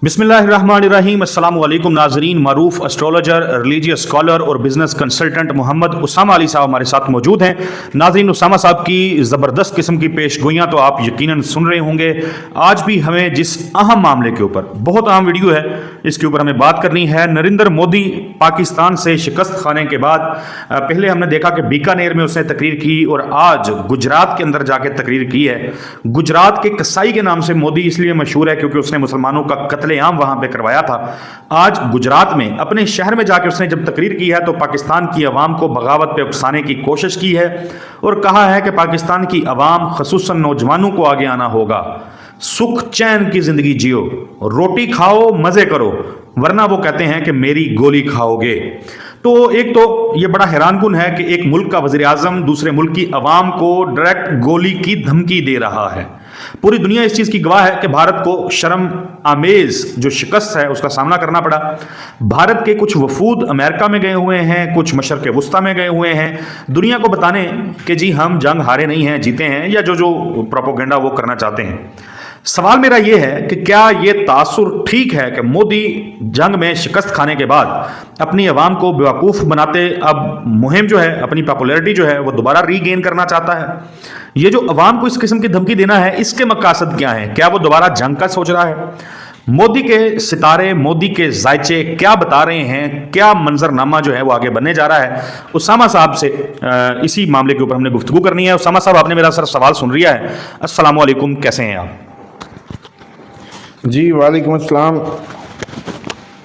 बिस्मिल्लाहिर्रहमानिर्रहीम। अस्सलाम वालेकुम नाजरीन। मारूफ एस्ट्रोलॉजर, रिलीजियस स्कॉलर और बिजनेस कंसल्टेंट मोहम्मद उसामा अली साहब हमारे साथ मौजूद हैं। नाजरीन, उसामा साहब की ज़बरदस्त किस्म की पेशगोइयाँ तो आप यकीनन सुन रहे होंगे। आज भी हमें जिस अहम मामले के ऊपर, बहुत अहम वीडियो है, इसके ऊपर हमें बात करनी है। नरेंद्र मोदी पाकिस्तान से शिकस्त खाने के बाद पहले हमने देखा कि बीकानेर में उसने तकरीर की और आज गुजरात के अंदर जाके तकरीर की है। गुजरात के कसाई के नाम से मोदी इसलिए मशहूर है क्योंकि उसने मुसलमानों का कत्लेआम वहां पे करवाया था। आज गुजरात में अपने शहर में जाकर उसने जब तकरीर की है तो पाकिस्तान की अवाम को बगावत पे उकसाने की कोशिश की है और कहा है कि पाकिस्तान की अवाम खसूसन नौजवानों को आगे आना होगा। सुख चैन की जिंदगी जियो, रोटी खाओ, मजे करो, वरना वो कहते हैं कि मेरी गोली खाओगे। तो एक तो ये बड़ा हैरानकुन है कि एक मुल्क का वज़ीर आज़म दूसरे मुल्क की अवाम को डायरेक्ट गोली की धमकी दे रहा है। पूरी दुनिया इस चीज़ की गवाह है कि भारत को शर्म आमेज जो शिकस्त है उसका सामना करना पड़ा। भारत के कुछ वफूद अमेरिका में गए हुए हैं, कुछ मशरक़ वुस्ता में गए हुए हैं, दुनिया को बताने कि जी हम जंग हारे नहीं हैं, जीते हैं, या जो जो प्रोपोगेंडा वो करना चाहते हैं। सवाल मेरा यह है कि क्या यह तासुर ठीक है कि मोदी जंग में शिकस्त खाने के बाद अपनी आवाम को बेवकूफ़ बनाते अब मुहिम जो है, अपनी पॉपुलैरिटी जो है वो दोबारा रीगेन करना चाहता है? ये जो अवाम को इस किस्म की धमकी देना है, इसके मकसद क्या है? क्या वो दोबारा जंग का सोच रहा है? मोदी के सितारे, मोदी के जायचे क्या बता रहे हैं? क्या मंजरनामा जो है वो आगे बनने जा रहा है? उसामा साहब से इसी मामले के ऊपर हमने गुफ्तगू करनी है। उसामा साहब, आपने मेरा सर सवाल सुन लिया है। अस्सलाम वालेकुम, कैसे हैं आप? जी वालेकुम अस्सलाम,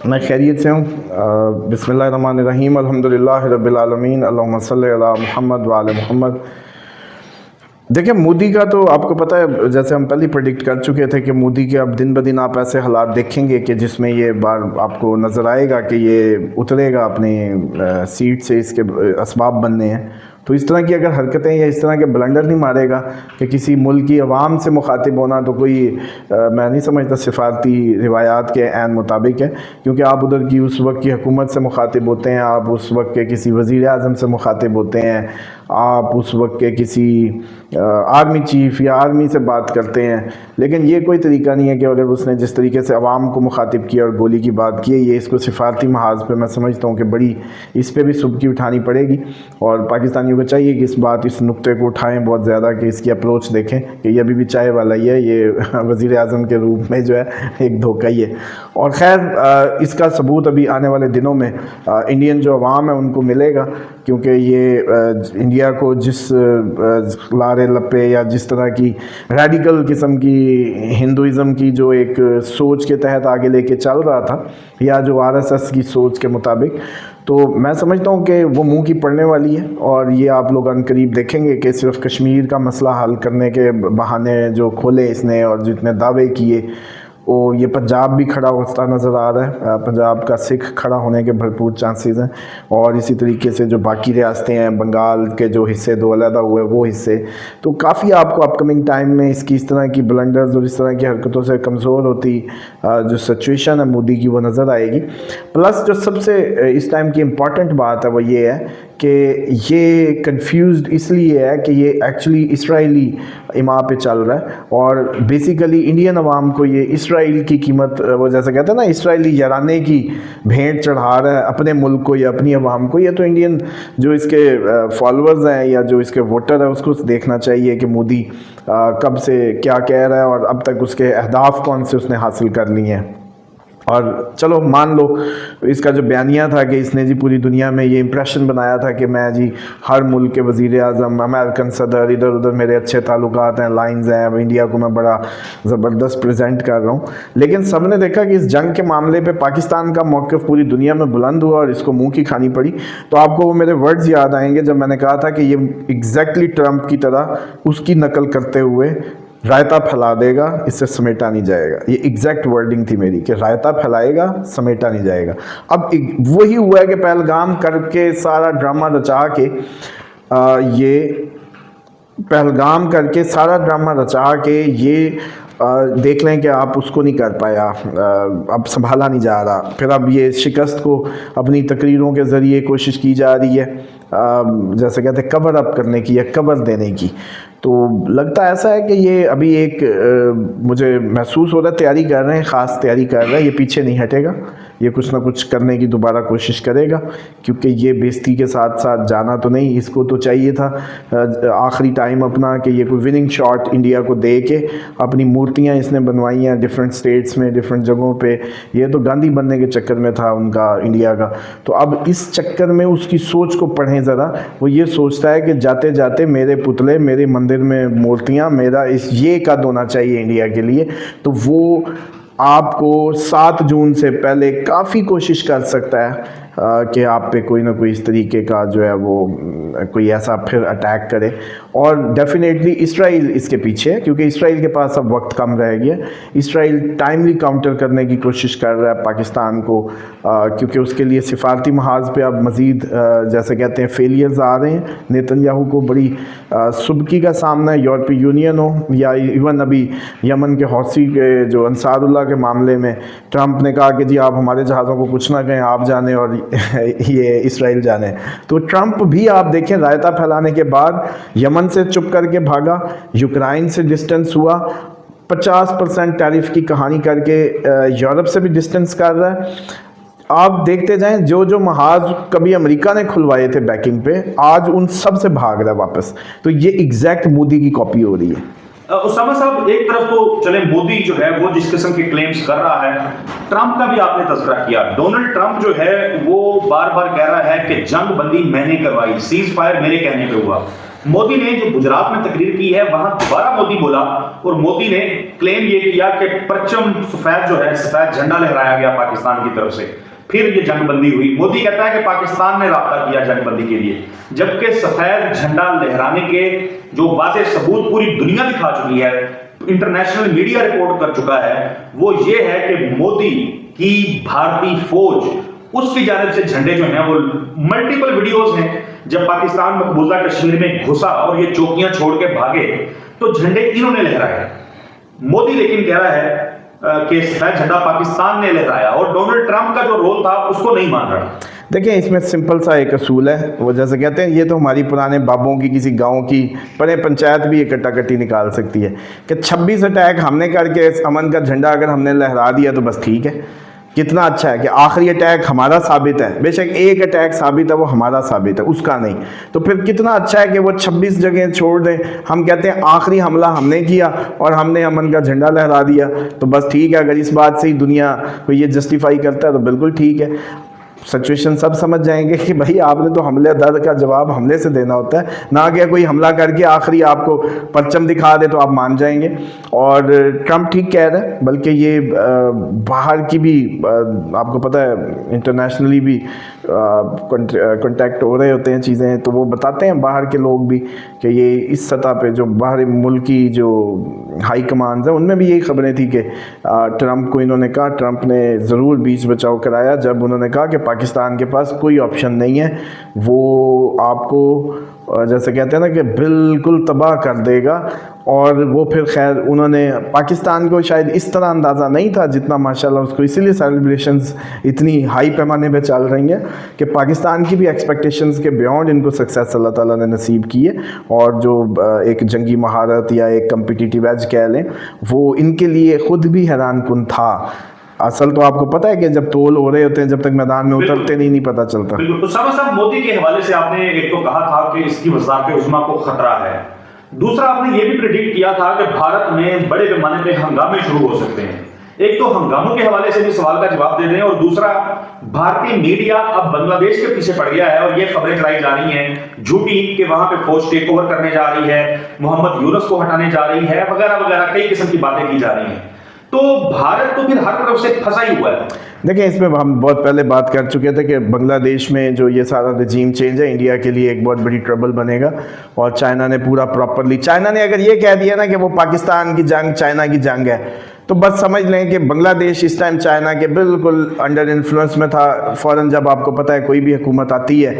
मैं खैरियत से हूँ। बिस्मिल्लाहिर्रहमानिर्रहीम, अल्हम्दुलिल्लाहि रब्बिल आलमीन, अल्लाहुम्मा सल्लि अला मुहम्मद व आले मुहम्मद। देखिए, मोदी का तो आपको पता है, जैसे हम पहले प्रेडिक्ट कर चुके थे कि मोदी के अब दिन ब दिन आप ऐसे हालात देखेंगे कि जिसमें ये बार आपको नज़र आएगा कि ये उतरेगा अपनी सीट से, इसके असबाब बनने हैं। तो इस तरह की अगर हरकतें या इस तरह के ब्लंडर नहीं मारेगा कि किसी मुल्क की अवाम से मुखातिब होना, तो कोई मैं नहीं समझता सिफारती रिवायात के ऐन मुताबिक है। क्योंकि आप उधर की उस वक्त की हुकूमत से मुखातिब होते हैं, आप उस वक्त के किसी वज़ीर आज़म से मुखातिब होते हैं, आप उस वक्त के किसी आर्मी चीफ़ या आर्मी से बात करते हैं। लेकिन ये कोई तरीका नहीं है कि अगर उसने जिस तरीके से अवाम को मुखातिब किया और गोली की बात की है, ये इसको सिफारती महाज पे मैं समझता हूँ कि बड़ी इस पर भी सुबकी उठानी पड़ेगी। और पाकिस्तानियों को चाहिए कि इस नुक्ते को उठाएं बहुत ज़्यादा, कि इसकी अप्रोच देखें कि ये अभी भी चाय वाला ही है, ये वज़ीर आज़म के रूप में जो है एक धोखा ही है। और ख़ैर, इसका सबूत अभी आने वाले दिनों में इंडियन जो अवाम है उनको मिलेगा, क्योंकि ये इंडिया को जिस लारे लपे या जिस तरह की रेडिकल किस्म की हिंदुइज़म की जो एक सोच के तहत आगे लेके चल रहा था, या जो आरएसएस की सोच के मुताबिक, तो मैं समझता हूँ कि वो मुंह की पड़ने वाली है। और ये आप लोग अनकरीब देखेंगे कि सिर्फ कश्मीर का मसला हल करने के बहाने जो खोले इसने और जितने दावे किए, वो ये पंजाब भी खड़ा होता नज़र आ रहा है। पंजाब का सिख खड़ा होने के भरपूर चांसेस हैं। और इसी तरीके से जो बाकी रियासतें हैं, बंगाल के जो हिस्से दो अलहदा हुए वो हिस्से, तो काफ़ी आपको अपकमिंग टाइम में इसकी इस तरह की ब्लंडर्स और इस तरह की हरकतों से कमज़ोर होती जो सिचुएशन है मोदी की, वो नज़र आएगी। प्लस जो सबसे इस टाइम की इम्पॉर्टेंट बात है वो ये है कि ये कंफ्यूज्ड इसलिए है कि ये एक्चुअली इसराइली इमा पे चल रहा है। और बेसिकली इंडियन अवाम को ये इसराइल की कीमत, वो जैसे कहते हैं ना, इसराइली याराने की भेंट चढ़ा रहा है अपने मुल्क को या अपनी अवाम को। ये तो इंडियन जो इसके फॉलोअर्स हैं या जो इसके वोटर हैं उसको देखना चाहिए कि मोदी कब से क्या कह रहा है और अब तक उसके अहदाफ कौन से उसने हासिल कर लिए हैं। और चलो मान लो इसका जो बयानिया था कि इसने जी पूरी दुनिया में ये इंप्रेशन बनाया था कि मैं जी हर मुल्क के वज़ीर आज़म, अमेरिकन सदर, इधर उधर मेरे अच्छे ताल्लुकात हैं, लाइंस हैं, इंडिया को मैं बड़ा ज़बरदस्त प्रेजेंट कर रहा हूँ। लेकिन सब ने देखा कि इस जंग के मामले पे पाकिस्तान का मौक़िफ़ पूरी दुनिया में बुलंद हुआ और इसको मुँह की खानी पड़ी। तो आपको वो मेरे वर्ड्स याद आएंगे जब मैंने कहा था कि ये एग्जैक्टली ट्रंप की तरह उसकी नकल करते हुए रायता फैला देगा, इससे समेटा नहीं जाएगा। ये एग्जैक्ट वर्डिंग थी मेरी कि रायता फैलाएगा, समेटा नहीं जाएगा। अब वही हुआ है कि पहलगाम करके सारा ड्रामा रचा के ये पहलगाम करके सारा ड्रामा रचा के ये देख लें कि आप उसको नहीं कर पाया, अब संभाला नहीं जा रहा। फिर अब ये शिकस्त को अपनी तकरीरों के ज़रिए कोशिश की जा रही है, जैसे कहते हैं कवर अप करने की या कवर देने की। तो लगता ऐसा है कि ये अभी एक मुझे महसूस हो रहा है तैयारी कर रहे हैं, ख़ास तैयारी कर रहे हैं, ये पीछे नहीं हटेगा, ये कुछ ना कुछ करने की दोबारा कोशिश करेगा, क्योंकि ये बेइज्जती के साथ साथ जाना तो नहीं, इसको तो चाहिए था आखिरी टाइम अपना कि ये कोई विनिंग शॉट इंडिया को दे के अपनी मूर्तियाँ इसने बनवाई हैं डिफरेंट स्टेट्स में, डिफरेंट जगहों पे, ये तो गांधी बनने के चक्कर में था उनका इंडिया का। तो अब इस चक्कर में उसकी सोच को पढ़ें ज़रा, वो ये सोचता है कि जाते जाते मेरे पुतले, मेरे मंदिर में मूर्तियाँ, मेरा ये कद होना चाहिए इंडिया के लिए। तो वो आपको 7 जून से पहले काफ़ी कोशिश कर सकता है कि आप पे कोई ना कोई इस तरीके का जो है वो कोई ऐसा फिर अटैक करे। और डेफिनेटली इसराइल इसके पीछे है, क्योंकि इसराइल के पास अब वक्त कम रह गया। इसराइल टाइमली काउंटर करने की कोशिश कर रहा है पाकिस्तान को, क्योंकि उसके लिए सिफारती महाज पे अब मज़ीद जैसे कहते हैं फेलियर्स आ रहे हैं। नेतन्याहू को बड़ी सुबकी का सामना है, यूरोपीय यूनियन हो या इवन अभी यमन के हौसी के जो अंसारुल्लाह के मामले में ट्रंप ने कहा कि जी आप हमारे जहाज़ों को कुछ ना कहें, आप जाने और ये इसराइल जाने। तो ट्रंप भी आप देखें रायता फैलाने के बाद यमन से चुप करके भागा, यूक्रेन से डिस्टेंस हुआ, 50% टैरिफ की कहानी करके यूरोप से भी डिस्टेंस कर रहा है। आप देखते जाएं जो जो महाज कभी अमेरिका ने खुलवाए थे बैकिंग पे, आज उन सब से भाग रहा है वापस। तो ये एग्जैक्ट मोदी की कॉपी हो रही है। उसामा साहब, एक तरफ तो चले मोदी जो है वो जिस किस्म के क्लेम्स कर रहा है, ट्रंप का भी आपने तज़किरा किया। डोनाल्ड ट्रंप जो है वो बार बार कह रहा है कि जंग बंदी मैंने करवाई, सीज फायर मेरे कहने पे हुआ। मोदी ने जो गुजरात में तकरीर की है वहां दोबारा मोदी बोला और मोदी ने क्लेम ये किया कि परचम सफेद जो है, सफेद झंडा लहराया गया पाकिस्तान की तरफ से, फिर ये जंगबंदी हुई। मोदी कहता है कि पाकिस्तान ने राब्ता किया जंगबंदी के लिए, जबकि सफेद झंडा लहराने के जो वाज़ेह सबूत पूरी दुनिया दिखा चुकी है, इंटरनेशनल मीडिया रिपोर्ट कर चुका है, वो ये है कि मोदी की भारतीय फौज उसकी जानिब से झंडे जो हैं वो मल्टीपल वीडियोस हैं जब पाकिस्तान मकबूजा कश्मीर में घुसा और ये चौकियां छोड़ के भागे तो झंडे इन्होंने लहराए। मोदी लेकिन कह रहा है कि सफेद झंडा पाकिस्तान ने लहराया और डोनाल्ड ट्रंप का जो रोल था उसको नहीं मान रहा। देखिए, इसमें सिंपल सा एक असूल है, वो जैसे कहते हैं ये तो हमारी पुराने बाबों की किसी गांव की परे पंचायत भी एक कट्टी निकाल सकती है कि 26 अटैक हमने करके अमन का झंडा अगर हमने लहरा दिया तो बस ठीक है। कितना अच्छा है कि आखिरी अटैक हमारा साबित है, बेशक एक अटैक साबित है वो हमारा साबित है, उसका नहीं। तो फिर कितना अच्छा है कि वो 26 जगह छोड़ दें, हम कहते हैं आखिरी हमला हमने किया और हमने अमन का झंडा लहरा दिया, तो बस ठीक है। अगर इस बात से ही दुनिया को ये जस्टिफाई करता है तो बिल्कुल ठीक है। सिचुएशन सब समझ जाएंगे कि भाई आपने तो हमले दर का जवाब हमले से देना होता है, ना कि कोई हमला करके आखिरी आपको परचम दिखा दे तो आप मान जाएंगे। और ट्रंप ठीक कह रहे हैं, बल्कि ये बाहर की भी आपको पता है इंटरनेशनली भी कॉन्टैक्ट हो रहे होते हैं चीज़ें, तो वो बताते हैं बाहर के लोग भी कि ये इस सतह पे जो बाहरी मुल्क की जो हाई कमांड्स हैं उनमें भी यही खबरें थी कि ट्रंप को इन्होंने कहा, ट्रंप ने ज़रूर बीच बचाव कराया जब उन्होंने कहा कि पाकिस्तान के पास कोई ऑप्शन नहीं है, वो आपको जैसे कहते हैं ना कि बिल्कुल तबाह कर देगा। और वो फिर खैर उन्होंने पाकिस्तान को शायद इस तरह अंदाज़ा नहीं था जितना माशाल्लाह उसको, इसीलिए सेलिब्रेशंस इतनी हाई पैमाने पे चल रही हैं कि पाकिस्तान की भी एक्सपेक्टेशंस के बियॉन्ड इनको सक्सेस अल्लाह ताला ने नसीब की है। और जो एक जंगी महारत या एक कम्पिटिटिव एज कह लें, वो इनके लिए ख़ुद भी हैरान कुन था। असल तो आपको पता है कि जब तोल हो रहे होते हैं, जब तक मैदान में उतरते नहीं पता चलता। उसामा साहब, मोदी के हवाले से आपने एक तो कहा था कि इसकी वज़ारत उज़्मा को खतरा है, दूसरा आपने ये भी प्रेडिक्ट किया था कि भारत में बड़े पैमाने पे हंगामे शुरू हो सकते हैं। एक तो हंगामों के हवाले से भी सवाल का जवाब दे दें, और दूसरा भारतीय मीडिया अब बांग्लादेश के पीछे पड़ गया है और ये खबरें चलाई जा रही हैं झूठी कि वहां पे फौज टेक ओवर करने जा रही है, मोहम्मद यूनुस को हटाने जा रही है, वगैरह वगैरह कई किस्म की बातें की जा रही हैं। तो भारत तो फिर हर तरफ से फंसा ही हुआ है। देखिए, इसमें हम बहुत पहले बात कर चुके थे कि बांग्लादेश में जो ये सारा रजीम चेंज है इंडिया के लिए एक बहुत बड़ी ट्रबल बनेगा। और चाइना ने पूरा प्रॉपरली, चाइना ने अगर ये कह दिया ना कि वो पाकिस्तान की जंग चाइना की जंग है, तो बस समझ लें कि बांग्लादेश इस टाइम चाइना के बिल्कुल अंडर इन्फ्लुएंस में था। फ़ौरन जब आपको पता है कोई भी हुकूमत आती है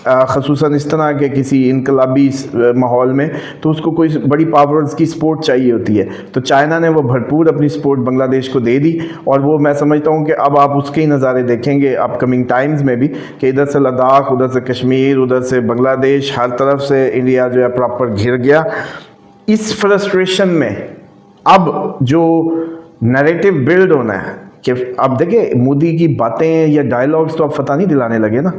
ख़ुसूसन इस तरह के किसी इनकलाबी माहौल में, तो उसको कोई बड़ी पावर्स की सपोर्ट चाहिए होती है। तो चाइना ने वो भरपूर अपनी सपोर्ट बांग्लादेश को दे दी। और वो मैं समझता हूँ कि अब आप उसके ही नज़ारे देखेंगे अपकमिंग टाइम्स में भी कि इधर से लद्दाख, उधर से कश्मीर, उधर से बांग्लादेश, हर तरफ से इंडिया जो है प्रॉपर घिर गया। इस फ्रस्ट्रेशन में अब जो नैरेटिव बिल्ड होना है कि अब देखिए मोदी की बातें या डायलॉग्स तो अब पता नहीं दिलाने लगे ना,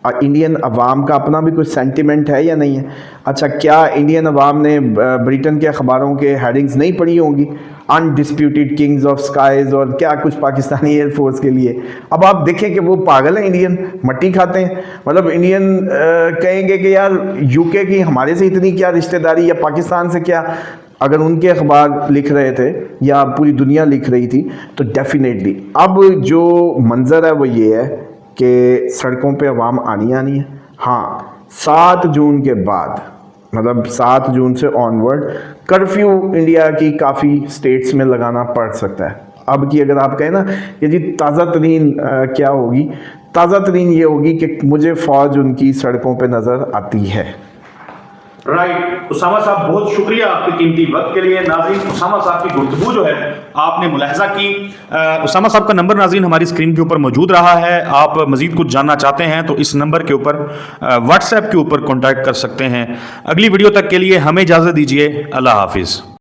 इंडियन अवाम का अपना भी कुछ सेंटिमेंट है या नहीं है। अच्छा, क्या इंडियन अवाम ने ब्रिटेन के अखबारों के हेडिंग्स नहीं पढ़ी होंगी, अनडिस्प्यूटेड किंग्स ऑफ स्काइज और क्या कुछ पाकिस्तानी एयरफोर्स के लिए। अब आप देखें कि वो पागल हैं, इंडियन मट्टी खाते हैं। मतलब इंडियन कहेंगे कि यार यूके की हमारे से इतनी क्या रिश्तेदारी, या पाकिस्तान से क्या। अगर उनके अखबार लिख रहे थे या पूरी दुनिया लिख रही थी तो डेफिनेटली अब जो मंजर है वो ये है कि सड़कों पे अवाम आनी है। हाँ, 7 जून के बाद, मतलब 7 जून से ऑनवर्ड कर्फ्यू इंडिया की काफ़ी स्टेट्स में लगाना पड़ सकता है। अब की अगर आप कहें ना कि जी ताज़ा तरीन क्या होगी, ताज़ा तरीन ये होगी कि मुझे फ़ौज उनकी सड़कों पे नज़र आती है। राइट उसामा साहब, बहुत शुक्रिया आपके कीमती वक्त के लिए। नाज़रीन, उसामा साहब की गुफ्तगू जो है आपने मुलाहजा की। उसामा साहब का नंबर नाज़रीन हमारी स्क्रीन के ऊपर मौजूद रहा है। आप मज़ीद कुछ जानना चाहते हैं तो इस नंबर के ऊपर व्हाट्सएप के ऊपर कॉन्टैक्ट कर सकते हैं। अगली वीडियो तक के लिए हमें इजाज़त दीजिए। अल्लाह हाफिज़।